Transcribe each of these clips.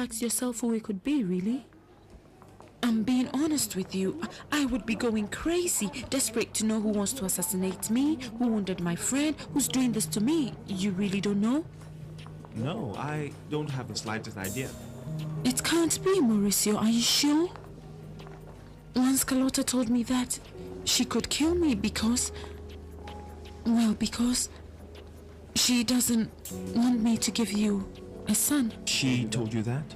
ask yourself who it could be, really? I'm being honest with you. I would be going crazy, desperate to know who wants to assassinate me, who wounded my friend, who's doing this to me. You really don't know? No, I don't have the slightest idea. It can't be, Mauricio. Are you sure? Once Carlota told me that she could kill me because she doesn't want me to give you a son. She told you that?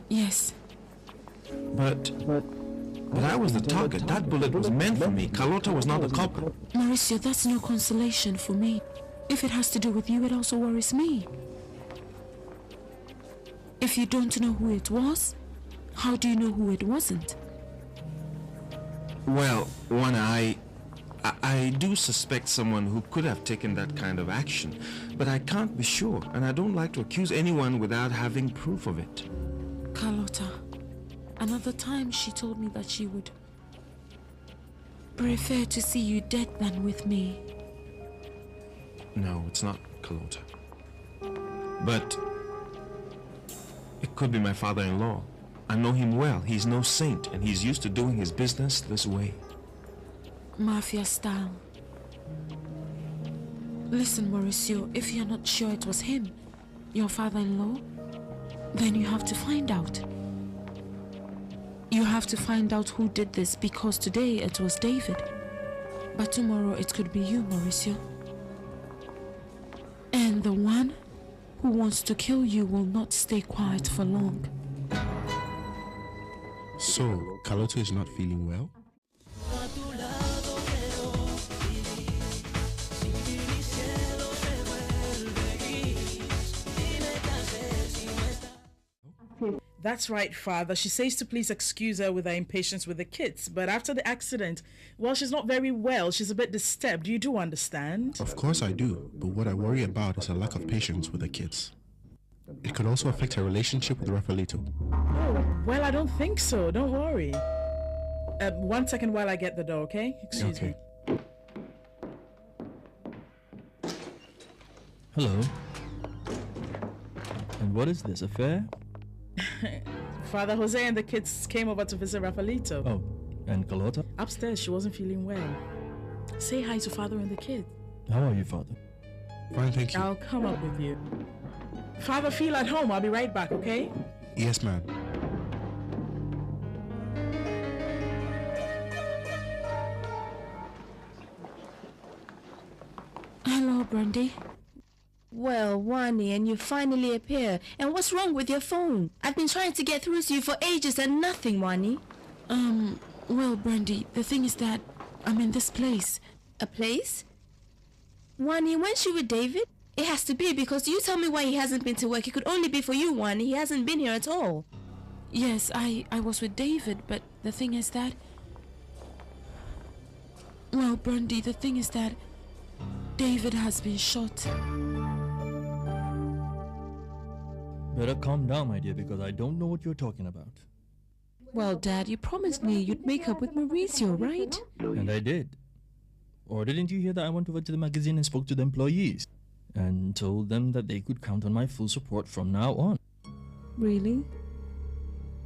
Yes. But I was the target. That bullet was meant for me. Carlota was not the culprit. Mauricio, that's no consolation for me. If it has to do with you, it also worries me. If you don't know who it was, how do you know who it wasn't? Well, Juana, I do suspect someone who could have taken that kind of action, but I can't be sure, and I don't like to accuse anyone without having proof of it. Carlota, another time she told me that she would prefer to see you dead than with me. No, it's not Carlota. But it could be my father-in-law. I know him well. He's no saint, and he's used to doing his business this way. Mafia style. Listen, Mauricio, if you're not sure it was him, your father-in-law, then you have to find out. You have to find out who did this, because today it was David. But tomorrow it could be you, Mauricio. And the one who wants to kill you will not stay quiet for long. So, Carlota is not feeling well? That's right, Father. She says to please excuse her with her impatience with the kids. But after the accident, well, she's not very well. She's a bit disturbed. You do understand? Of course I do. But what I worry about is a lack of patience with the kids. It could also affect her relationship with Rafaelito. Oh, well, I don't think so. Don't worry. 1 second while I get the door, okay? Excuse me. Hello. And what is this, affair? Father Jose and the kids came over to visit Rafaelito. Oh, and Carlota? Upstairs, she wasn't feeling well. Say hi to Father and the kids. How are you, Father? Fine, thank you. I'll come up with you. Father, feel at home. I'll be right back, okay? Yes, ma'am. Hello, Brandy. Well, Wani, and you finally appear. And what's wrong with your phone? I've been trying to get through to you for ages and nothing, Wani. Well, Brandy, the thing is that I'm in this place. A place? Wani, weren't you with David? It has to be, because you tell me why he hasn't been to work. It could only be for you, Wani. He hasn't been here at all. Yes, I was with David, but the thing is that... Well, Brandy, the thing is that David has been shot. Better calm down, my dear, because I don't know what you're talking about. Well, Dad, you promised me you'd make up with Mauricio, right? And I did. Or didn't you hear that I went over to the magazine and spoke to the employees? And told them that they could count on my full support from now on. Really?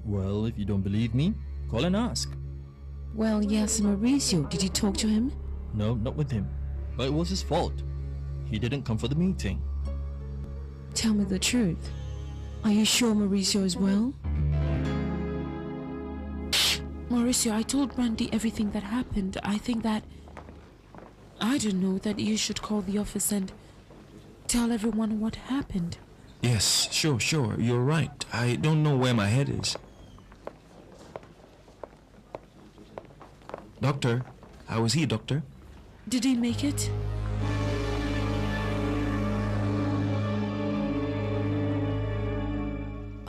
Well, if you don't believe me, call and ask. Well, yes, Mauricio. Did you talk to him? No, not with him. But it was his fault. He didn't come for the meeting. Tell me the truth. Are you sure Mauricio is well? Mauricio, I told Brandy everything that happened. I think that... I don't know, that you should call the office and tell everyone what happened. Yes, sure. You're right. I don't know where my head is. Doctor, how is he, Doctor? Did he make it?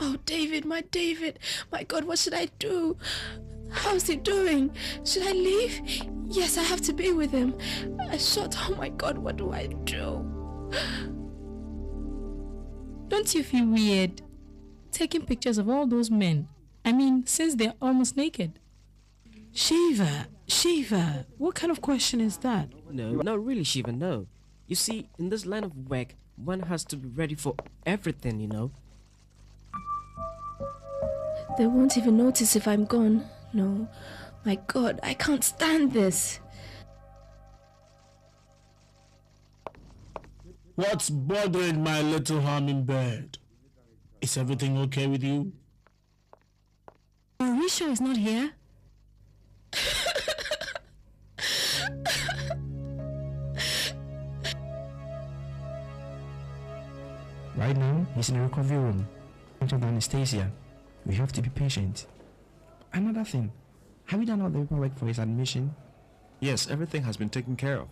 Oh, David, my God, what should I do? How's he doing? Should I leave? Yes, I have to be with him. I shot, oh my God, what do I do? Don't you feel weird taking pictures of all those men? I mean, since they're almost naked. Shiva, what kind of question is that? No, not really, Shiva, no. You see, in this line of work, one has to be ready for everything, you know. They won't even notice if I'm gone. No. My God, I can't stand this. What's bothering my little hummingbird? Is everything okay with you? Mauricio is not here. Right now, he's in the recovery room under anesthesia. We have to be patient. Another thing, have you done all the paperwork for his admission? Yes, everything has been taken care of.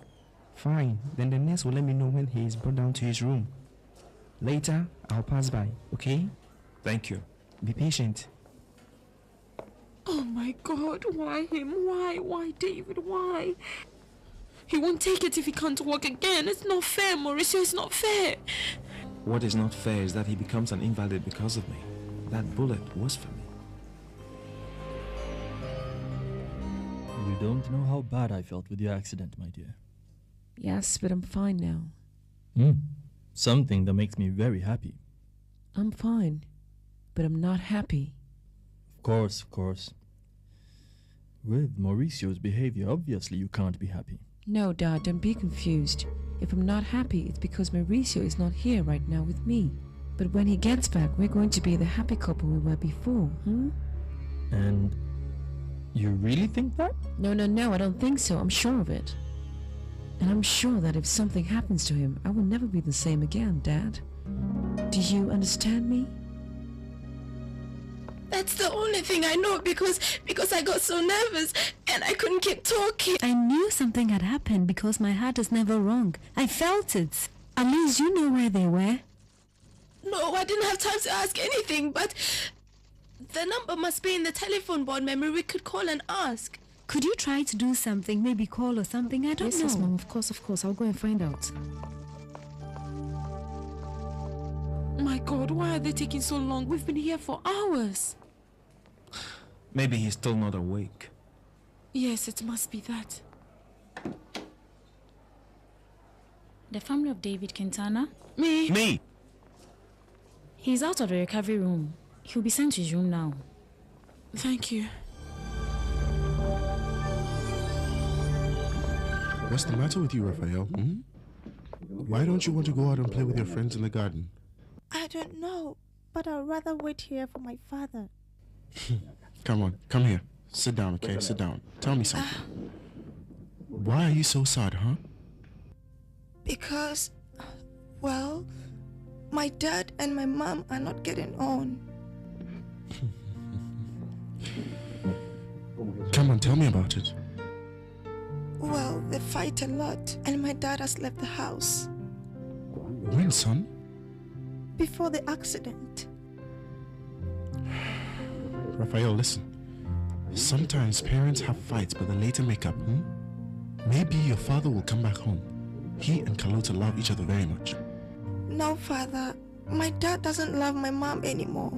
Fine, then the nurse will let me know when he is brought down to his room. Later, I'll pass by, okay? Thank you. Be patient. Oh my God, why him? Why David, why? He won't take it if he can't walk again. It's not fair, Mauricio, it's not fair. What is not fair is that he becomes an invalid because of me. That bullet was for me. You don't know how bad I felt with your accident, my dear. Yes, but I'm fine now. Something that makes me very happy. I'm fine, but I'm not happy. Of course. With Mauricio's behavior, obviously you can't be happy. No, Dad, don't be confused. If I'm not happy, it's because Mauricio is not here right now with me. But when he gets back, we're going to be the happy couple we were before, And you really think that? No, I don't think so. I'm sure of it. And I'm sure that if something happens to him, I will never be the same again, Dad. Do you understand me? That's the only thing I know because I got so nervous and I couldn't keep talking. I knew something had happened because my heart is never wrong. I felt it. At least you know where they were. No, I didn't have time to ask anything, but the number must be in the telephone board memory. We could call and ask. Could you try to do something? Maybe call or something? I don't know. Yes, Mom, of course. I'll go and find out. My God, why are they taking so long? We've been here for hours. Maybe he's still not awake. Yes, it must be that. The family of David Quintana? Me! He's out of the recovery room. He'll be sent to his room now. Thank you. What's the matter with you, Raphael? Why don't you want to go out and play with your friends in the garden? I don't know, but I'd rather wait here for my father. Come on, come here. Sit down, okay? Sit down. Tell me something. Why are you so sad, huh? Because, well, my dad and my mom are not getting on. Come on, tell me about it. Well, they fight a lot, and my dad has left the house. When, son? Before the accident. Raphael, listen. Sometimes parents have fights, but they later make up, Maybe your father will come back home. He and Carlota love each other very much. No, Father. My dad doesn't love my mom anymore.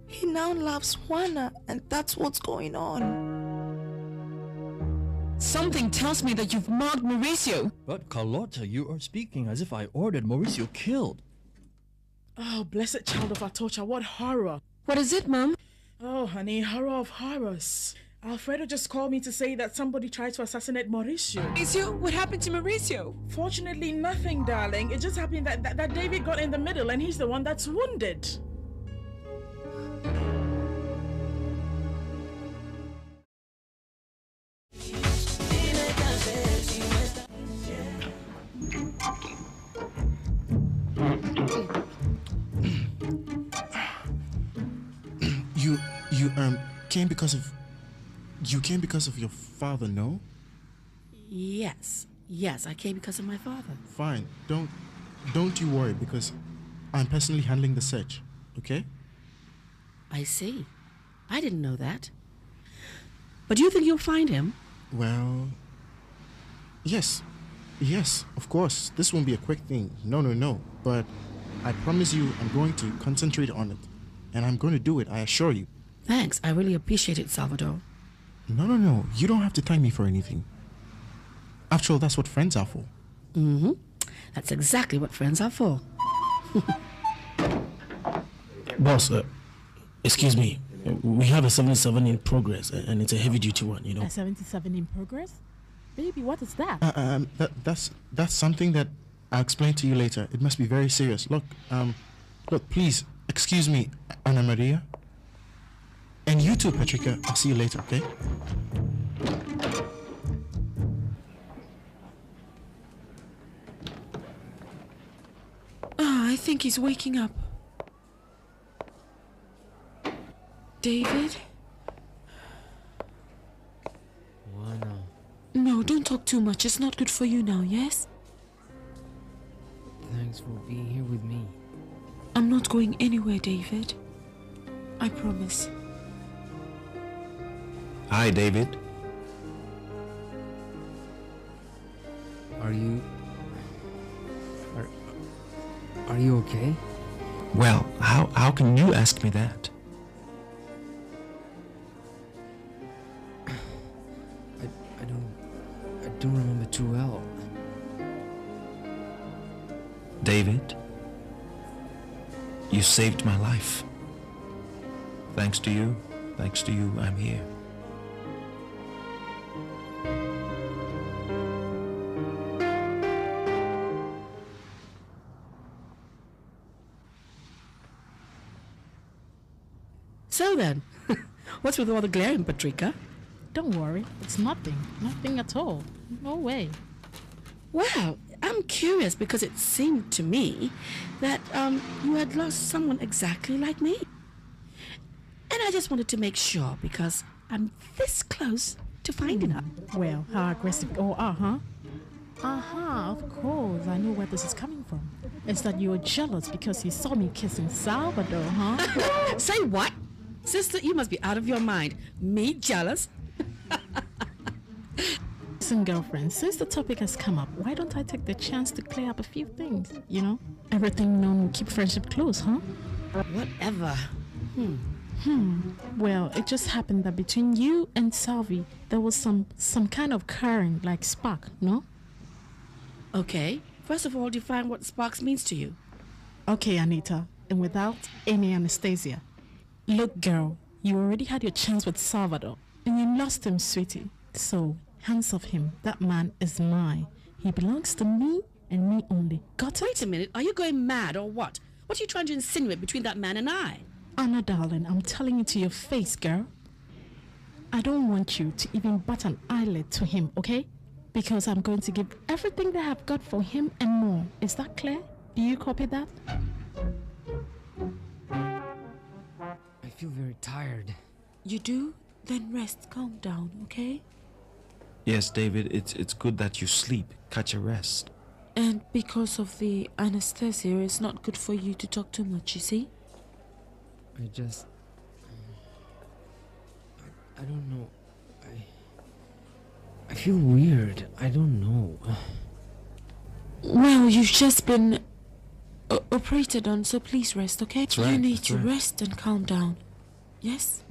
He now loves Juana, and that's what's going on. Something tells me that you've marked Mauricio. But Carlota, you are speaking as if I ordered Mauricio killed. Oh, blessed child of Atocha, what horror. What is it, Mom? Oh, honey, horror of horrors. Alfredo just called me to say that somebody tried to assassinate Mauricio. Mauricio? What happened to Mauricio? Fortunately, nothing, darling. It just happened that David got in the middle and he's the one that's wounded. You came because of your father, no? Yes, I came because of my father. Fine. Don't you worry, because I'm personally handling the search, okay? I see. I didn't know that. But do you think you'll find him? Well, yes, of course. This won't be a quick thing. No. But I promise you I'm going to concentrate on it. And I'm going to do it, I assure you. Thanks, I really appreciate it, Salvador. No. You don't have to thank me for anything. After all, that's what friends are for. That's exactly what friends are for. Boss, Excuse me. We have a 77 in progress, and it's a heavy-duty one, you know. A 77 in progress? Baby, what is that? That's something that I'll explain to you later. It must be very serious. Look, please, excuse me, Ana Maria. And you too, Patricia. I'll see you later, okay? I think he's waking up. David? Juana. No, don't talk too much. It's not good for you now, yes? Thanks for being here with me. I'm not going anywhere, David. I promise. Hi, David. Are you okay? Well, how can you ask me that? I don't remember too well. David, you saved my life. Thanks to you, I'm here. So then, what's with all the glaring, Patricia? Don't worry, it's nothing. Nothing at all. No way. Well, I'm curious because it seemed to me that you had lost someone exactly like me. And I just wanted to make sure because I'm this close to finding her. Well, how aggressive you all are, huh? Of course. I know where this is coming from. It's that you were jealous because you saw me kissing Salvador, huh? Say what? Sister, you must be out of your mind. Me jealous? Listen, girlfriend, since the topic has come up, why don't I take the chance to clear up a few things, you know? Everything known will keep friendship close, huh? Whatever. Well, it just happened that between you and Salvi, there was some kind of current, like spark, no? Okay. First of all, define what sparks means to you. Okay, Anita, and without any anesthesia. Look, girl, you already had your chance with Salvador, and you lost him, sweetie. So, hands off him. That man is mine. He belongs to me and me only. Got it? Wait a minute. Are you going mad or what? What are you trying to insinuate between that man and I? Anna, darling, I'm telling you to your face, girl. I don't want you to even bat an eyelid to him, okay? Because I'm going to give everything that I've got for him and more. Is that clear? Do you copy that? I feel very tired. You do? Then rest. Calm down, okay? Yes, David, it's good that you sleep. Catch a rest. And because of the anesthesia, it's not good for you to talk too much, you see? I don't know. I feel weird. I don't know. Well, you've just been operated on, so please rest, okay? That's right, You need that's to right. rest and calm down. Yes?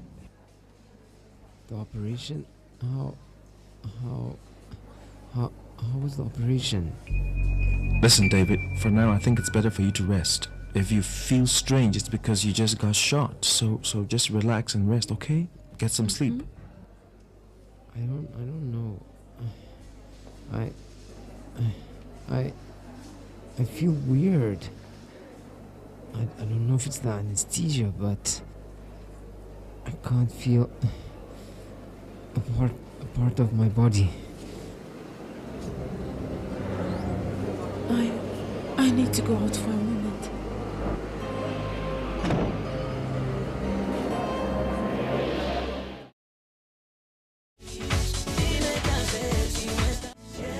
The operation? How was the operation? Listen, David, for now I think it's better for you to rest. If you feel strange, it's because you just got shot. So just relax and rest, okay? Get some sleep. I don't know. I feel weird. I don't know if it's the anesthesia, but I can't feel a part of my body. I need to go out for a moment.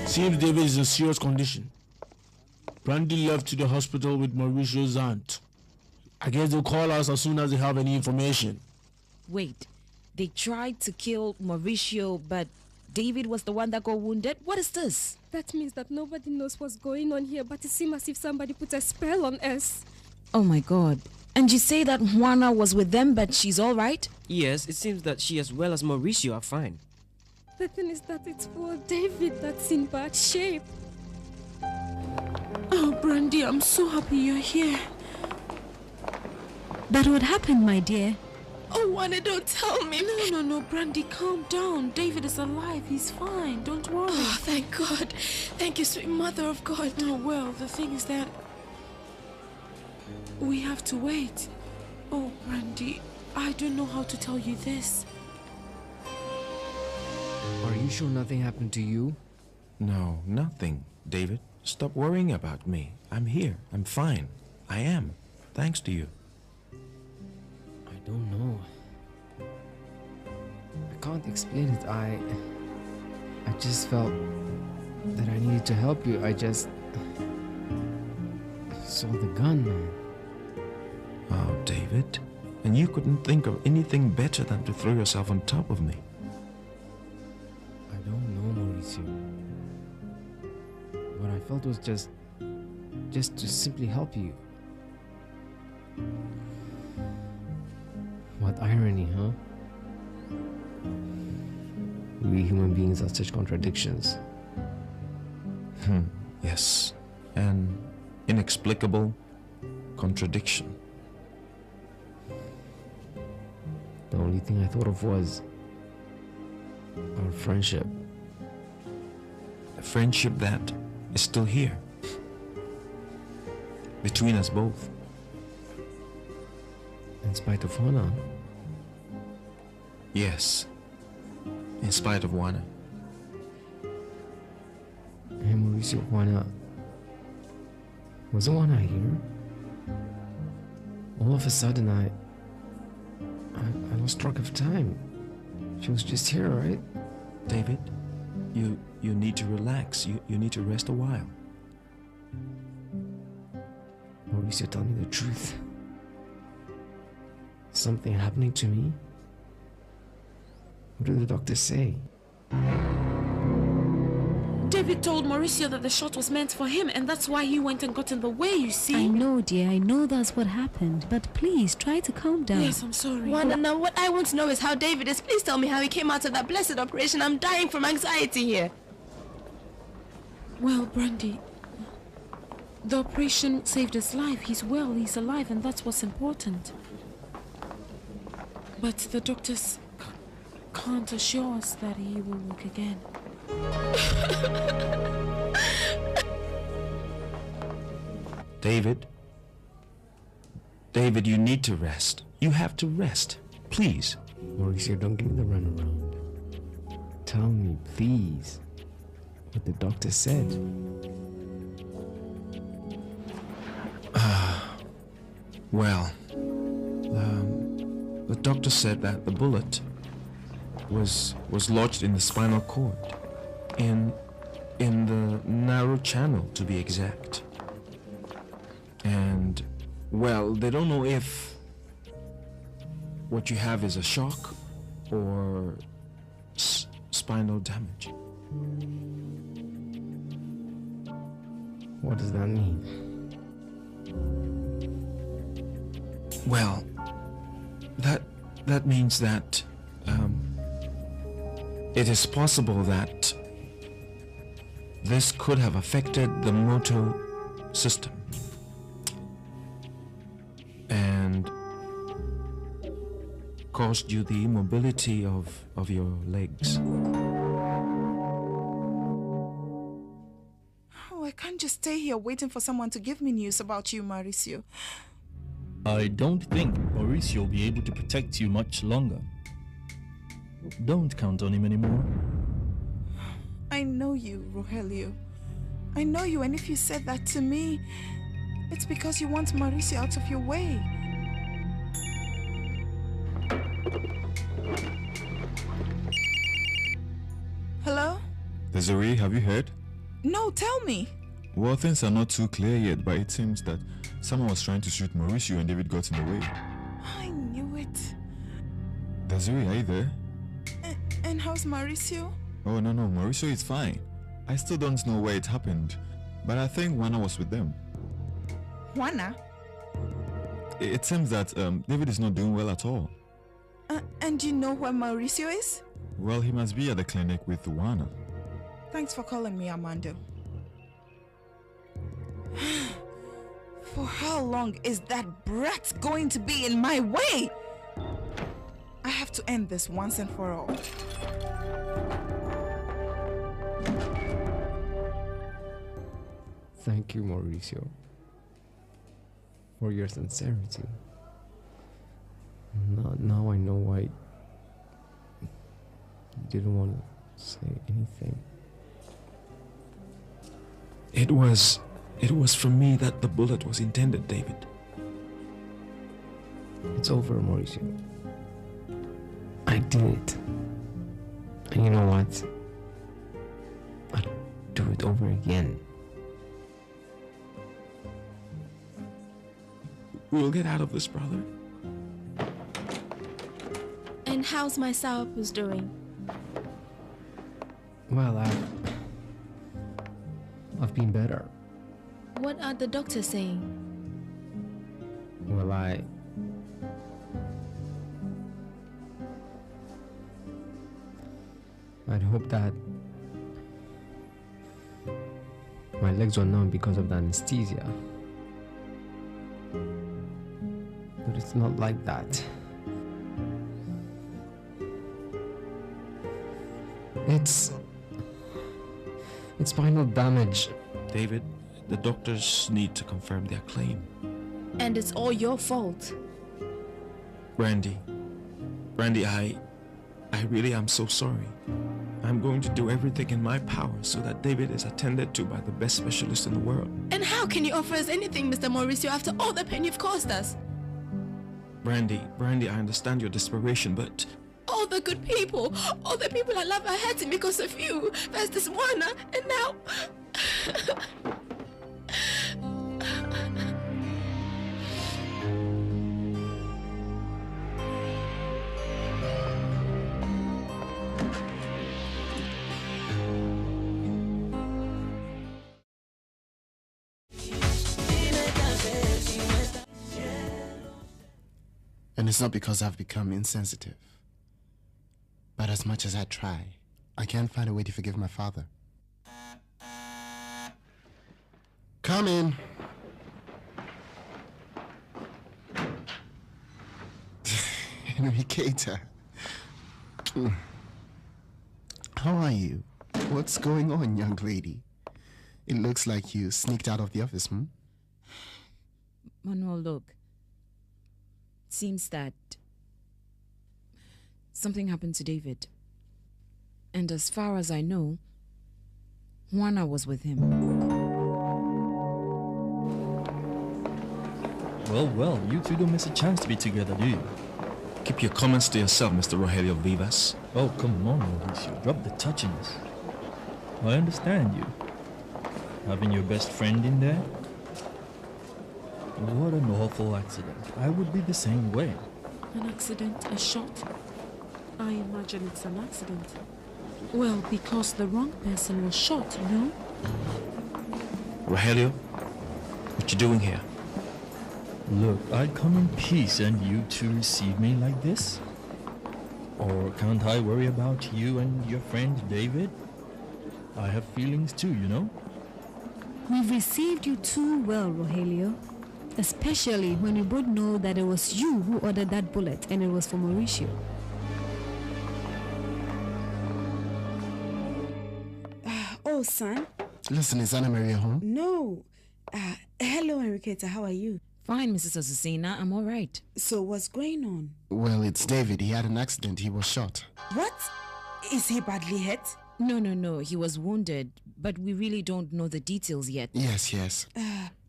Seems David is in serious condition. Brandy left to the hospital with Mauricio's aunt. I guess they'll call us as soon as they have any information. Wait, they tried to kill Mauricio, but David was the one that got wounded? What is this? That means that nobody knows what's going on here, but it seems as if somebody put a spell on us. Oh my god. And you say that Juana was with them, but she's all right? Yes, it seems that she as well as Mauricio are fine. The thing is that it's poor David that's in bad shape. Oh, Brandy, I'm so happy you're here. But what happened, my dear? Oh, Juana, don't tell me. No, Brandy, calm down. David is alive. He's fine. Don't worry. Oh, thank God. Thank you, sweet mother of God. Oh, well, the thing is that we have to wait. Oh, Brandy, I don't know how to tell you this. Are you sure nothing happened to you? No, nothing, David. Stop worrying about me. I'm here. I'm fine. I am. Thanks to you. I don't know. I can't explain it. I just felt that I needed to help you. I just saw the gun, man. Oh, David. And you couldn't think of anything better than to throw yourself on top of me. I don't know, Mauricio. What I felt was just to simply help you. What irony, huh? We human beings are such contradictions. Yes. An inexplicable contradiction. The only thing I thought of was our friendship. A friendship that is still here. Between us both. In spite of Juana? Yes. In spite of Juana. Hey, Mauricio, Juana... Wasn't Juana here? All of a sudden, I lost track of time. She was just here, right? David, you need to relax. You need to rest a while. Mauricio, tell me the truth. Something happening to me? What did the doctor say? David told Mauricio that the shot was meant for him, and that's why he went and got in the way, you see? I know, dear. I know that's what happened. But please, try to calm down. Yes, I'm sorry. Juana, now what I want to know is how David is. Please tell me how he came out of that blessed operation. I'm dying from anxiety here. Well, Brandy, the operation saved his life. He's well, he's alive, and that's what's important. But the doctors can't assure us that he will walk again. David, you need to rest. You have to rest. Please. Mauricio, don't give me the runaround. Tell me, please, what the doctor said. Well, the doctor said that the bullet was lodged in the spinal cord, in the narrow channel, to be exact. And, well, they don't know if what you have is a shock or spinal damage. What does that mean? Well, that means that it is possible that this could have affected the motor system and caused you the immobility of your legs. Oh, I can't just stay here waiting for someone to give me news about you, Mauricio. I don't think Mauricio will be able to protect you much longer. Don't count on him anymore. I know you, Rogelio. I know you, and if you said that to me, it's because you want Mauricio out of your way. Hello? Desiree, have you heard? No, tell me. Well, things are not too clear yet, but it seems that someone was trying to shoot Mauricio and David got in the way. I knew it. Desiree, are you there? And how's Mauricio? Oh, no, Mauricio is fine. I still don't know where it happened, but I think Juana was with them. Juana? It seems that David is not doing well at all. And you know where Mauricio is? Well, he must be at the clinic with Juana. Thanks for calling me, Armando. For how long is that brat going to be in my way? to end this once and for all. Thank you, Mauricio, for your sincerity. Now I know why you didn't want to say anything. It was for me that the bullet was intended, David. It's over, Mauricio. I did it. And you know what? I'll do it over again. We'll get out of this, brother. And how's my sourpuss doing? Well, I've been better. What are the doctors saying? Well, I'd hope that my legs were numb because of the anesthesia. But it's not like that. It's spinal damage. David, the doctors need to confirm their claim. And it's all your fault. Brandy, I really am so sorry. I'm going to do everything in my power so that David is attended to by the best specialist in the world. And how can you offer us anything, Mr. Mauricio, after all the pain you've caused us? Brandy, I understand your desperation, but... All the good people, all the people I love are hurting because of you. There's this Juana, and now... And it's not because I've become insensitive. But as much as I try, I can't find a way to forgive my father. Come in. Enriqueta. How are you? What's going on, young lady? It looks like you sneaked out of the office, Manuel, look. It seems that something happened to David. And as far as I know, Juana was with him. Well, you two don't miss a chance to be together, do you? Keep your comments to yourself, Mr. Rogelio Vivas. Oh, come on, Mauricio. Drop the touchiness. I understand you. Having your best friend in there? What an awful accident. I would be the same way. An accident? A shot? I imagine it's an accident. Well, because the wrong person was shot, no? Rogelio, what you doing here? Look, I'd come in peace and you two receive me like this? Or can't I worry about you and your friend David? I have feelings too, you know? We've received you too well, Rogelio. Especially when we both know that it was you who ordered that bullet and it was for Mauricio. Oh, son. Listen, is Anna Maria home? No. Hello, Enriqueta. How are you? Fine, Mrs. Azucena. I'm all right. So what's going on? Well, it's David. He had an accident. He was shot. What? Is he badly hurt? No. He was wounded, but we really don't know the details yet. Yes.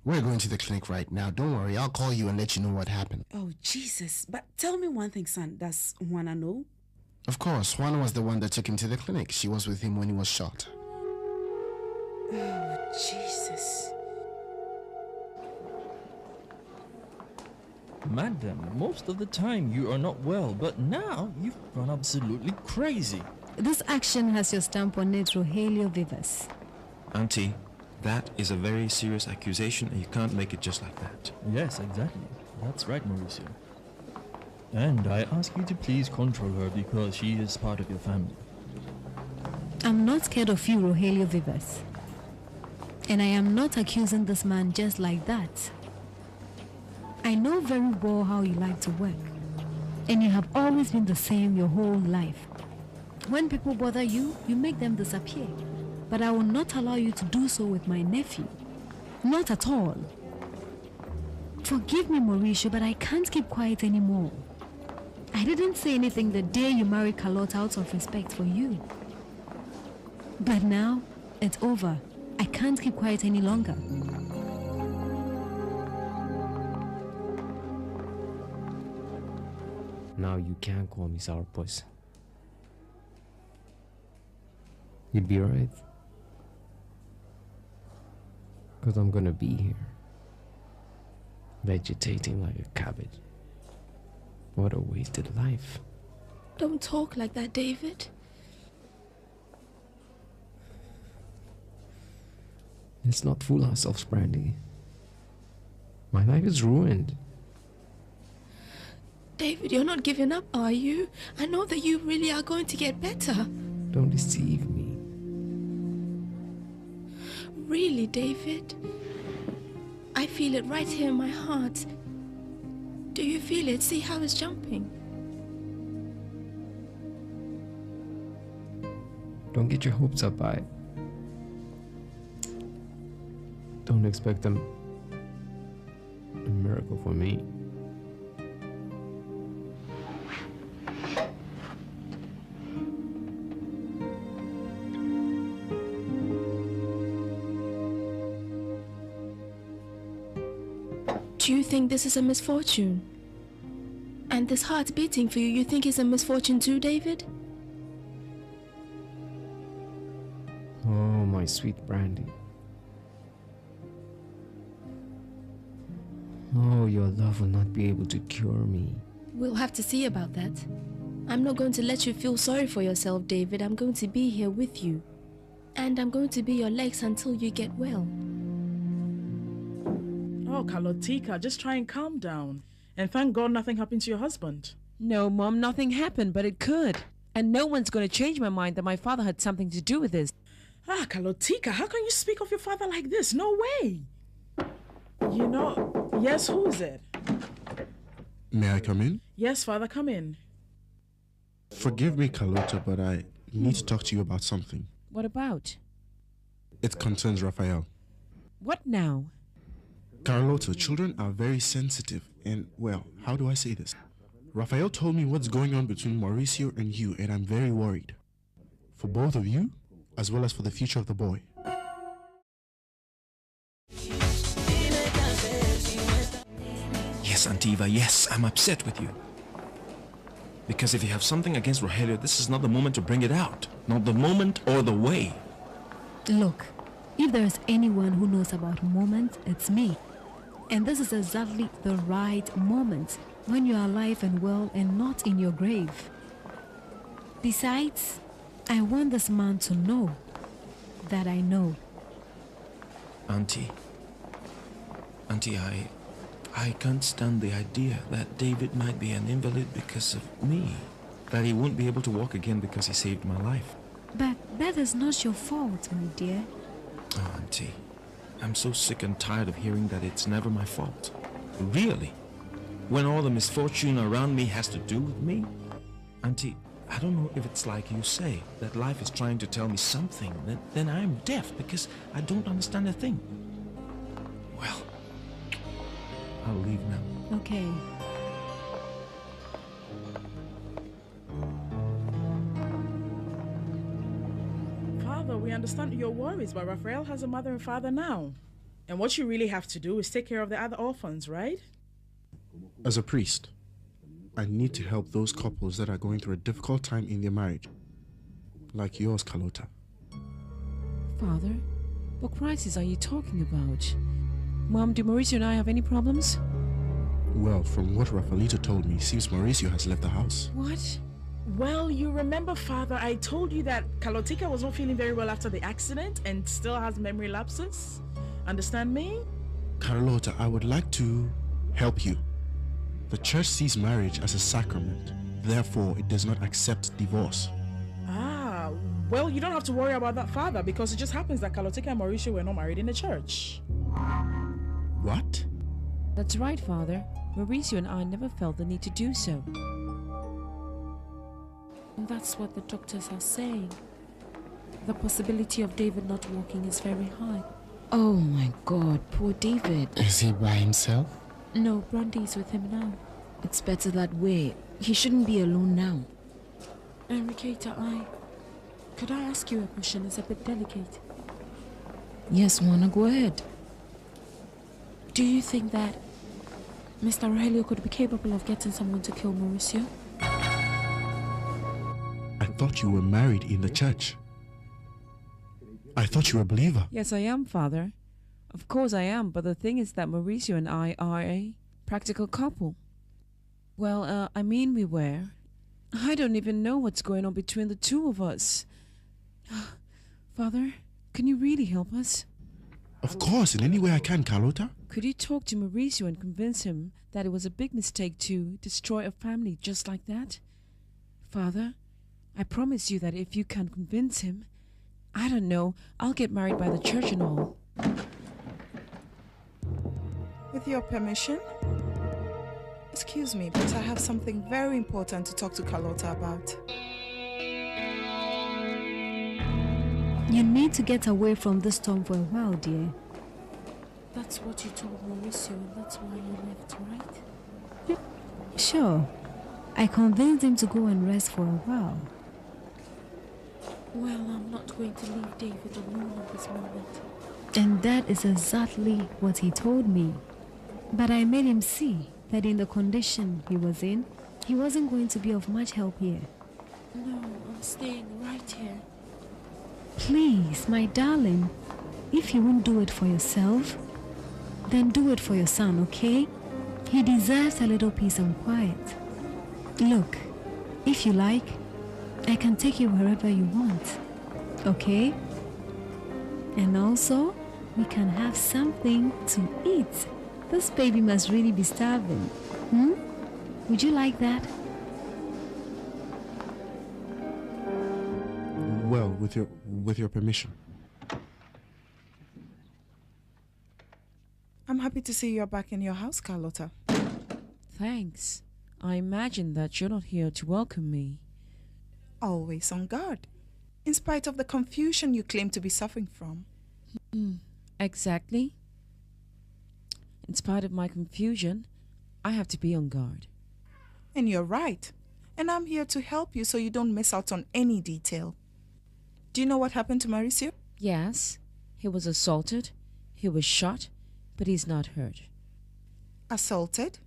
We're going to the clinic right now. Don't worry. I'll call you and let you know what happened. Oh, Jesus. But tell me one thing, son. Does Juana know? Of course. Juana was the one that took him to the clinic. She was with him when he was shot. Oh, Jesus. Madam, most of the time you are not well, but now you've gone absolutely crazy. This action has your stamp on it, Rogelio Vivas. Auntie, that is a very serious accusation and you can't make it just like that. Yes, exactly. That's right, Mauricio. And I ask you to please control her because she is part of your family. I'm not scared of you, Rogelio Vivas. And I am not accusing this man just like that. I know very well how you like to work. And you have always been the same your whole life. When people bother you, you make them disappear. But I will not allow you to do so with my nephew. Not at all. Forgive me, Mauricio, but I can't keep quiet anymore. I didn't say anything the day you married Carlota out of respect for you. But now, it's over. I can't keep quiet any longer. Now you can't call me sourpuss. You'd be right. Because I'm gonna be here. Vegetating like a cabbage. What a wasted life. Don't talk like that, David. Let's not fool ourselves, Brandy. My life is ruined. David, you're not giving up, are you? I know that you really are going to get better. Don't deceive me. Really, David? I feel it right here in my heart. Do you feel it? See how it's jumping? Don't get your hopes up, don't expect a miracle for me. Do you think this is a misfortune? And this heart beating for you, you think is a misfortune too, David? Oh, my sweet Brandy. Oh, your love will not be able to cure me. We'll have to see about that. I'm not going to let you feel sorry for yourself, David. I'm going to be here with you. And I'm going to be your legs until you get well. Oh, Carlotica, just try and calm down. And thank God nothing happened to your husband. No, Mom, nothing happened, but it could. And no one's going to change my mind that my father had something to do with this. Ah, Carlotica, how can you speak of your father like this? No way. You know, yes, who is it? May I come in? Yes, Father, come in. Forgive me, Carlota, but I need to talk to you about something. What about? It concerns Raphael. What now? Carlota, children are very sensitive and, well, how do I say this? Raphael told me what's going on between Mauricio and you, and I'm very worried. For both of you, as well as for the future of the boy. Yes, Antiva, yes, I'm upset with you. Because if you have something against Rogelio, this is not the moment to bring it out. Not the moment or the way. Look, if there is anyone who knows about moments, it's me. And this is exactly the right moment, when you are alive and well and not in your grave. Besides, I want this man to know that I know. Auntie, I can't stand the idea that David might be an invalid because of me. That he won't be able to walk again because he saved my life. But that is not your fault, my dear. Oh, Auntie, I'm so sick and tired of hearing that it's never my fault. Really? When all the misfortune around me has to do with me? Auntie, I don't know if it's like you say, that life is trying to tell me something, then I'm deaf because I don't understand a thing. Well, I'll leave now. Okay. Father, we understand your worries, but Raphael has a mother and father now. And what you really have to do is take care of the other orphans, right? As a priest, I need to help those couples that are going through a difficult time in their marriage. Like yours, Carlota. Father, what crisis are you talking about? Mom, do Mauricio and I have any problems? Well, from what Rafaelito told me, seems Mauricio has left the house. What? Well, you remember, Father, I told you that Carlotica was not feeling very well after the accident and still has memory lapses. Understand me? Carlota, I would like to help you. The church sees marriage as a sacrament. Therefore, it does not accept divorce. Ah, well, you don't have to worry about that, Father, because it just happens that Carlotica and Mauricio were not married in the church. What? That's right, Father. Mauricio and I never felt the need to do so. That's what the doctors are saying. The possibility of David not walking is very high. Oh my God, poor David. Is he by himself? No, Brandy is with him now. It's better that way. He shouldn't be alone now. Enriqueta, could I ask you a question? It's a bit delicate. Yes, Juana, go ahead. Do you think that Mr. Aurelio could be capable of getting someone to kill Mauricio? I thought you were married in the church. I thought you were a believer. Yes, I am, Father. Of course I am, but the thing is that Mauricio and I are a practical couple. Well, I mean we were. I don't even know what's going on between the two of us. Father, can you really help us? Of course, in any way I can, Carlota. Could you talk to Mauricio and convince him that it was a big mistake to destroy a family just like that? Father, I promise you that if you can convince him, I don't know, I'll get married by the church and all. With your permission? Excuse me, but I have something very important to talk to Carlota about. You need to get away from this storm for a while, dear. That's what you told Mauricio, and that's why you left, right? Sure. I convinced him to go and rest for a while. Well, I'm not going to leave David alone at this moment. And that is exactly what he told me. But I made him see that in the condition he was in, he wasn't going to be of much help here. No, I'm staying right here. Please, my darling, if you won't do it for yourself, then do it for your son, okay? He deserves a little peace and quiet. Look, if you like, I can take you wherever you want, okay? And also, we can have something to eat. This baby must really be starving. Would you like that? Well, with your permission. I'm happy to see you're back in your house, Carlota. Thanks. I imagine that you're not here to welcome me. Always on guard, in spite of the confusion you claim to be suffering from. Exactly. In spite of my confusion, I have to be on guard. And you're right. And I'm here to help you so you don't miss out on any detail. Do you know what happened to Mauricio? Yes, he was assaulted, he was shot, but he's not hurt. Assaulted?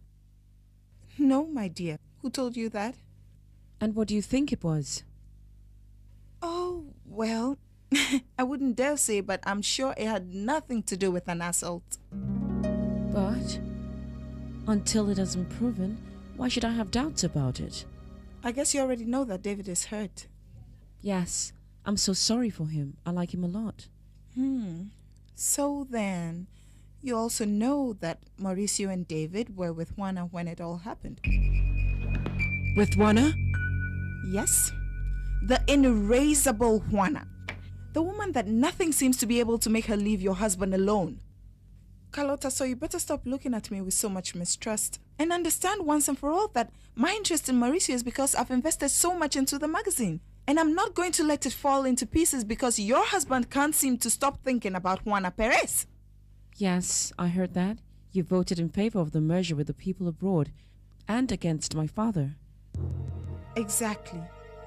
No, my dear. Who told you that? And what do you think it was? Oh, well, I wouldn't dare say, but I'm sure it had nothing to do with an assault. But until it has been proven, why should I have doubts about it? I guess you already know that David is hurt. Yes, I'm so sorry for him. I like him a lot. So then, you also know that Mauricio and David were with Juana when it all happened. With Juana? Yes. The inerasable Juana. The woman that nothing seems to be able to make her leave your husband alone. Carlota, so you better stop looking at me with so much mistrust and understand once and for all that my interest in Mauricio is because I've invested so much into the magazine. And I'm not going to let it fall into pieces because your husband can't seem to stop thinking about Juana Perez. Yes, I heard that. You voted in favor of the merger with the people abroad and against my father. Exactly.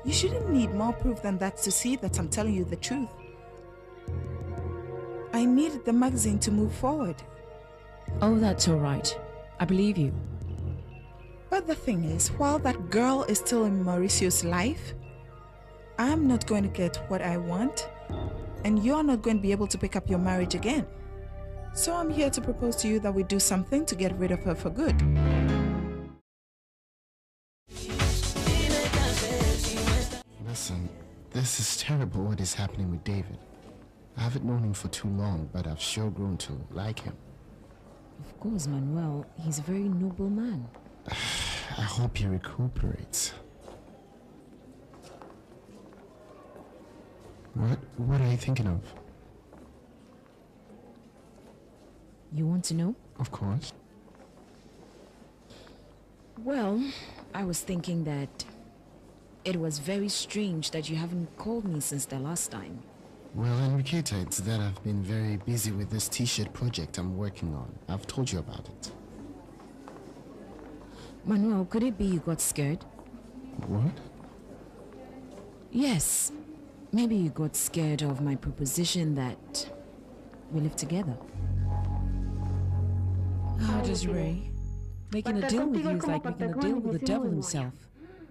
You shouldn't need more proof than that to see that I'm telling you the truth. I needed the magazine to move forward. Oh, that's all right. I believe you. But the thing is, while that girl is still in Mauricio's life, I'm not going to get what I want, and you're not going to be able to pick up your marriage again. So I'm here to propose to you that we do something to get rid of her for good. Listen, this is terrible what is happening with David. I haven't known him for too long, but I've sure grown to like him. Of course, Manuel. He's a very noble man. I hope he recuperates. What are you thinking of? You want to know? Of course. Well, I was thinking that it was very strange that you haven't called me since the last time. Well, Enriqueta, it's that I've been very busy with this t-shirt project I'm working on. I've told you about it. Manuel, could it be you got scared? What? Yes. Maybe you got scared of my proposition that we live together. How does Ray? Making a deal with you is like making a deal with the devil himself.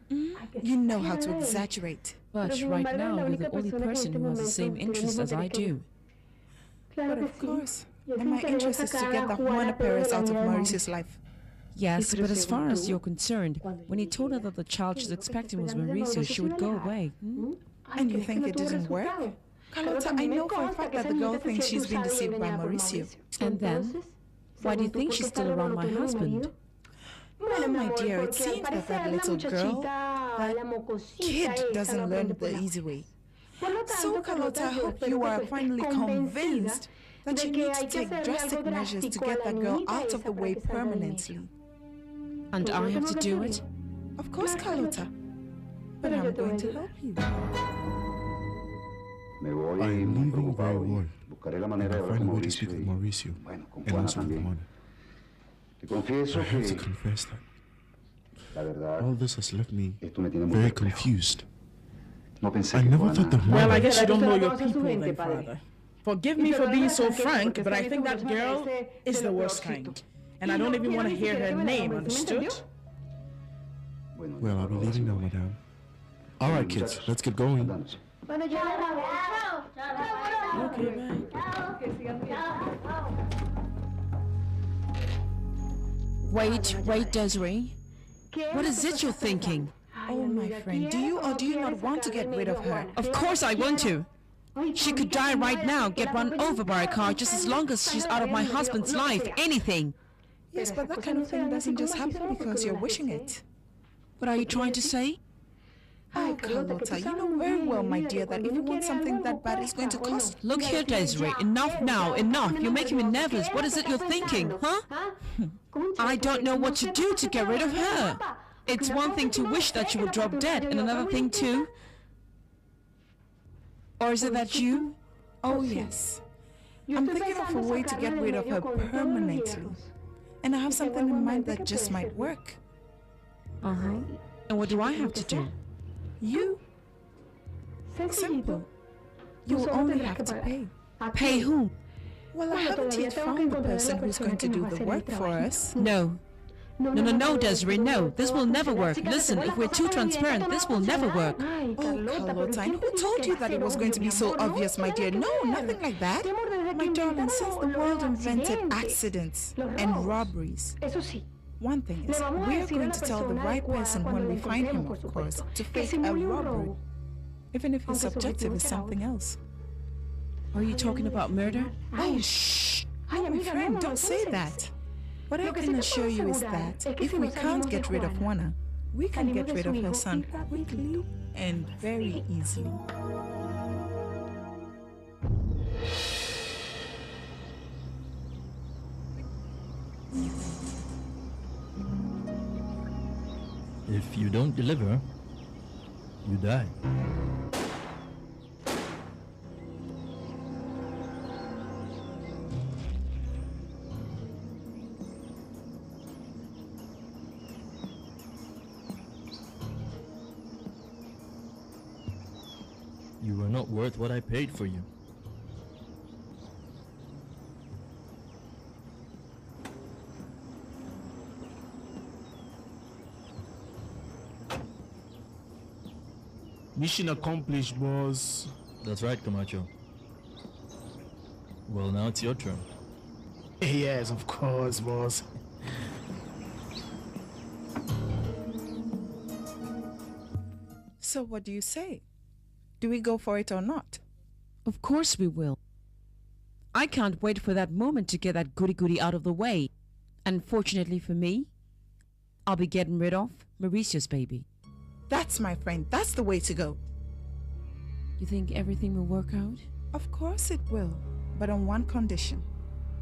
You know how to exaggerate. But right now, you're the only person who has the same interest as I do. But of course. And my interest is to get the Juana Perez out of Mauricio's life. Yes, but as far as you're concerned, when he told her that the child she's expecting was Mauricio, she would go away. And you think it didn't work? Carlota, I know for a fact that the girl thinks she's been deceived by Mauricio. And then? Why do you think she's still around my husband? Well, my dear, it seems that that little girl, that kid, doesn't learn the easy way. So, Carlota, I hope you are finally convinced that you need to take drastic measures to get that girl out of the way permanently. And I have to do it? Of course, Carlota. But I'm going to help you. I am leaving very worried. And I'll find a way to speak with Mauricio and also with Juana. I have to confess that all this has left me very confused. I never thought that Well, I guess you don't know your people then, Father. Forgive me for being so frank, but I think that girl is the worst kind. And I don't even want to hear her name, understood? Well, I'll be leaving now, madame. All right, kids, let's get going. Okay, man. Wait, Desiree. What is it you're thinking? Oh, my friend, do you or do you not want to get rid of her? Of course I want to. She could die right now, get run over by a car just as long as she's out of my husband's life. Anything. Yes, but that kind of thing doesn't just happen because you're wishing it. What are you trying to say? Oh, Carlota, you know very well, my dear, that if you want something that bad, it's going to cost. Look here, Desiree. Enough now, enough. You're making me nervous. What is it you're thinking, huh? I don't know what to do to get rid of her. It's one thing to wish that she would drop dead, and another thing to... Or is it that you? Oh, yes. I'm thinking of a way to get rid of her permanently. And I have something in mind that just might work. Uh-huh. And what do I have to do? You? Simple. You will only have to pay. Pay whom? Well, I haven't yet found the person who's going to do the work for us. No. No, Desiree, no. This will never work. Listen, if we're too transparent, this will never work. Oh, Carlota, who told you that it was going to be so obvious, my dear? No, nothing like that. My darling, since the world invented accidents and robberies, one thing is, we're going to tell the right person when we find him, of course, to fake a robbery, even if his objective is something else. Are you talking about murder? Oh, shh! No, my friend, don't say that. What I can assure you is that if we can't get rid of Juana, we can get rid of her son quickly and very easily. If you don't deliver, you die. You are not worth what I paid for you. Mission accomplished, boss. That's right, Camacho. Well, now it's your turn. Yes, of course, boss. So what do you say? Do we go for it or not? Of course we will. I can't wait for that moment to get that goody-goody out of the way. Unfortunately for me, I'll be getting rid of Mauricio's baby. That's my friend. That's the way to go. You think everything will work out? Of course it will, but on one condition.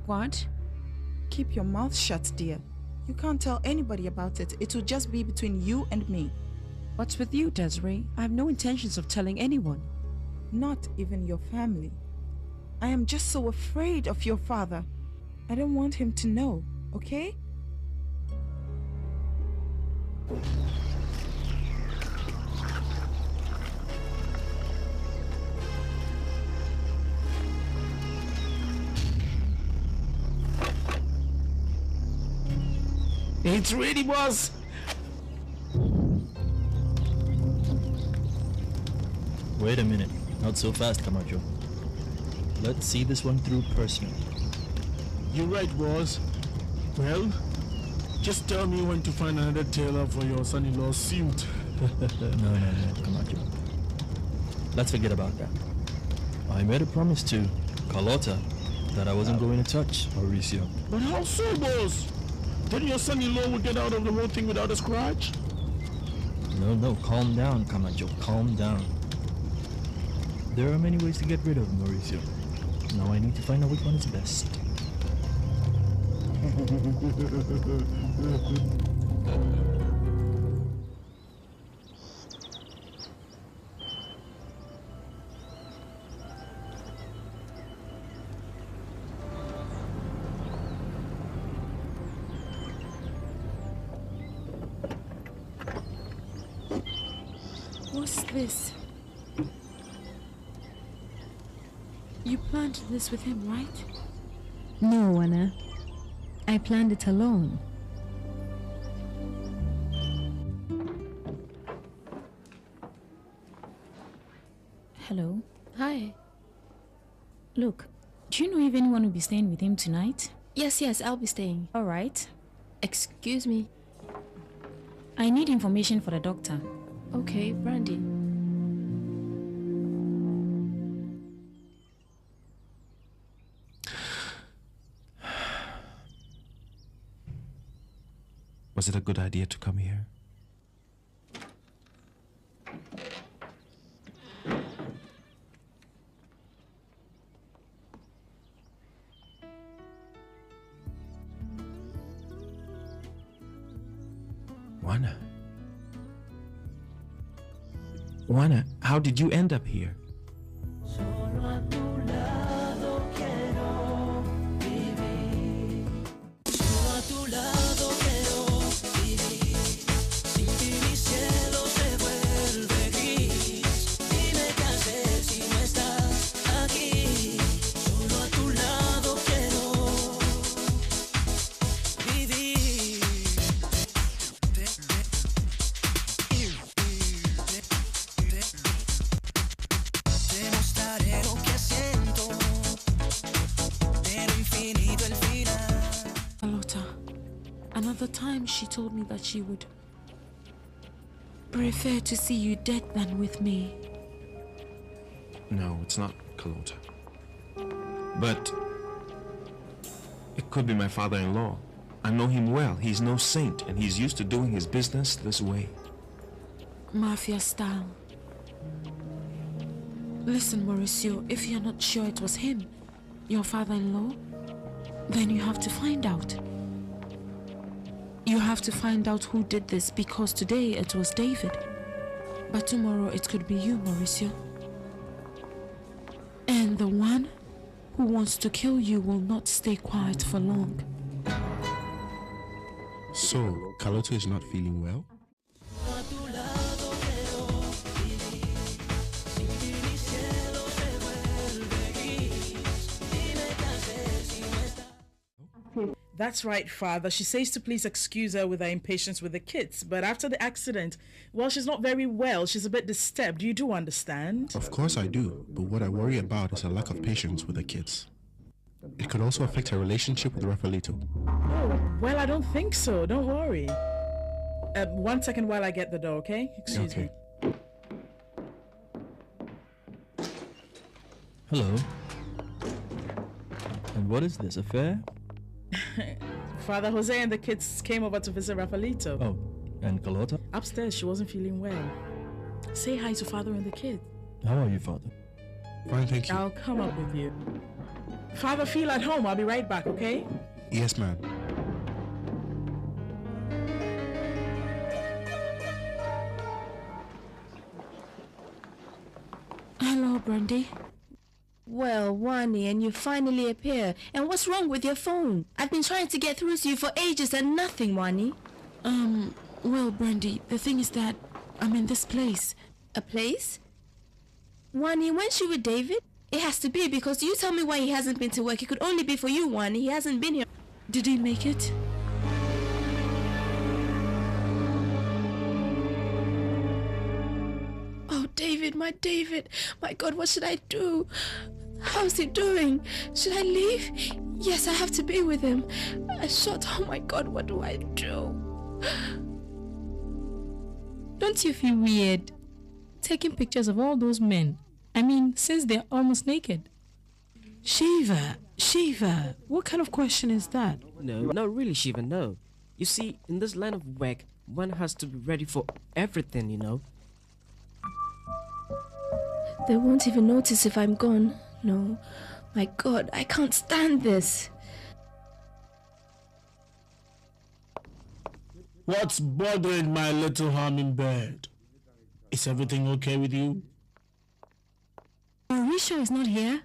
What? Keep your mouth shut, dear. You can't tell anybody about it. It will just be between you and me. What's with you, Desiree? I have no intentions of telling anyone. Not even your family. I am just so afraid of your father. I don't want him to know, okay? It's ready, boss. Wait a minute. Not so fast, Camacho. Let's see this one through personally. You're right, boss. Well, just tell me when to find another tailor for your son-in-law's suit. No, Camacho. Let's forget about that. I made a promise to Carlota that I wasn't going to touch Mauricio. But how so, boss? Then your son-in-law will get out of the whole thing without a scratch? No, calm down, Camacho, calm down. There are many ways to get rid of Mauricio. Now I need to find out which one is best. What's this? You planned this with him, right? No, Juana. I planned it alone. Hello. Hi. Look, do you know if anyone will be staying with him tonight? Yes, I'll be staying. All right. Excuse me. I need information for the doctor. Okay, Brandy. Was it a good idea to come here? Juana, how did you end up here? Another time she told me that she would prefer to see you dead than with me. No, it's not Carlota. But it could be my father-in-law. I know him well. He's no saint, and he's used to doing his business this way. Mafia style. Listen, Mauricio, if you're not sure it was him, your father-in-law, then you have to find out. You have to find out who did this, because today it was David. But tomorrow it could be you, Mauricio. And the one who wants to kill you will not stay quiet for long. So, Carlota is not feeling well? That's right, Father. She says to please excuse her with her impatience with the kids. But after the accident, well, she's not very well. She's a bit disturbed. You do understand? Of course I do. But what I worry about is a lack of patience with the kids. It could also affect her relationship with Rafaelito. Oh, well, I don't think so. Don't worry. 1 second while I get the door, okay? Excuse me. Hello. And what is this, affair? Father Jose and the kids came over to visit Rafaelito. Oh, and Carlota? Upstairs, she wasn't feeling well. Say hi to Father and the kids. How are you, Father? Fine, thank you. I'll come up with you. Father, feel at home. I'll be right back, okay? Yes, ma'am. Brandy? Well, Wani, and you finally appear. And what's wrong with your phone? I've been trying to get through to you for ages and nothing, Wani. Well, Brandy, the thing is that I'm in this place. A place? Wani, weren't you with David? It has to be because you tell me why he hasn't been to work. It could only be for you, Wani. He hasn't been here. Did he make it? Oh, David, my David. My God, what should I do? How's he doing? Should I leave? Yes, I have to be with him. Oh my God, what do I do? Don't you feel weird taking pictures of all those men? I mean, since they're almost naked. Shiva, What kind of question is that? no, not really, Shiva, no. You see, in this line of work, one has to be ready for everything, you know. They won't even notice if I'm gone. No. My God, I can't stand this. What's bothering my little hummingbird? Is everything okay with you? Mauricio is not here.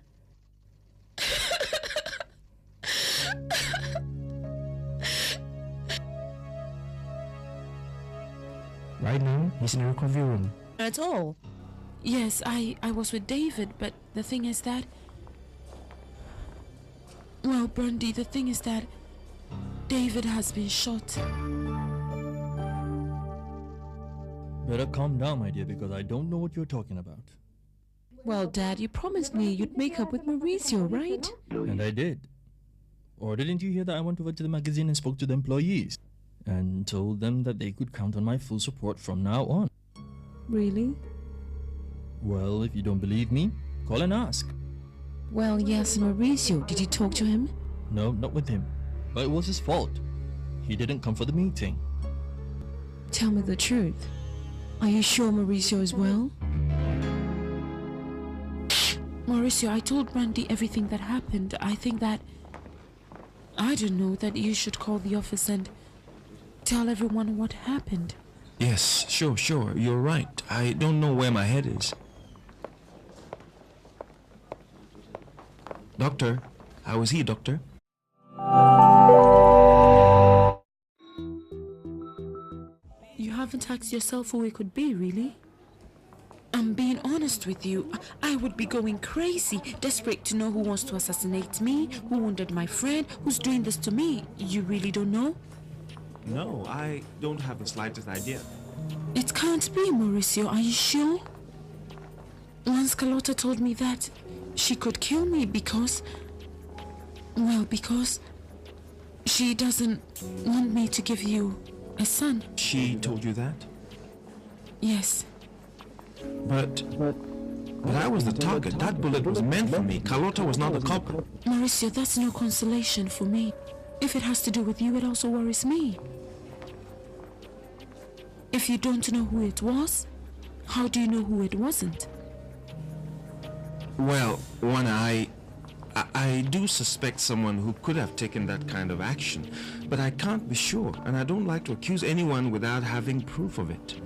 Right now, he's in the recovery room. At all. Yes, I was with David, but the thing is that... Well, Brandy, the thing is that David has been shot. Better calm down, my dear, because I don't know what you're talking about. Well, Dad, you promised me you'd make up with Mauricio, right? And I did. Or didn't you hear that I went over to the magazine and spoke to the employees and told them that they could count on my full support from now on? Really? Well, if you don't believe me, call and ask. Well, yes, Mauricio. Did you talk to him? No, not with him. But it was his fault. He didn't come for the meeting. Tell me the truth. Are you sure Mauricio is well? Mauricio, I told Brandy everything that happened. I think that... I don't know, that you should call the office and tell everyone what happened. Yes, sure. You're right. I don't know where my head is. Doctor, how is he, Doctor? You haven't asked yourself who it could be, really? I'm being honest with you. I would be going crazy, desperate to know who wants to assassinate me, who wounded my friend, who's doing this to me. You really don't know? No, I don't have the slightest idea. It can't be, Mauricio. Are you sure? Once Carlota told me that she could kill me because she doesn't want me to give you a son. She told you that? Yes. But I was the target. That bullet was meant for me. Carlota was not the culprit. Mauricio, that's no consolation for me. If it has to do with you, it also worries me. If you don't know who it was, how do you know who it wasn't? Well, Juana, I do suspect someone who could have taken that kind of action, but I can't be sure, and I don't like to accuse anyone without having proof of it.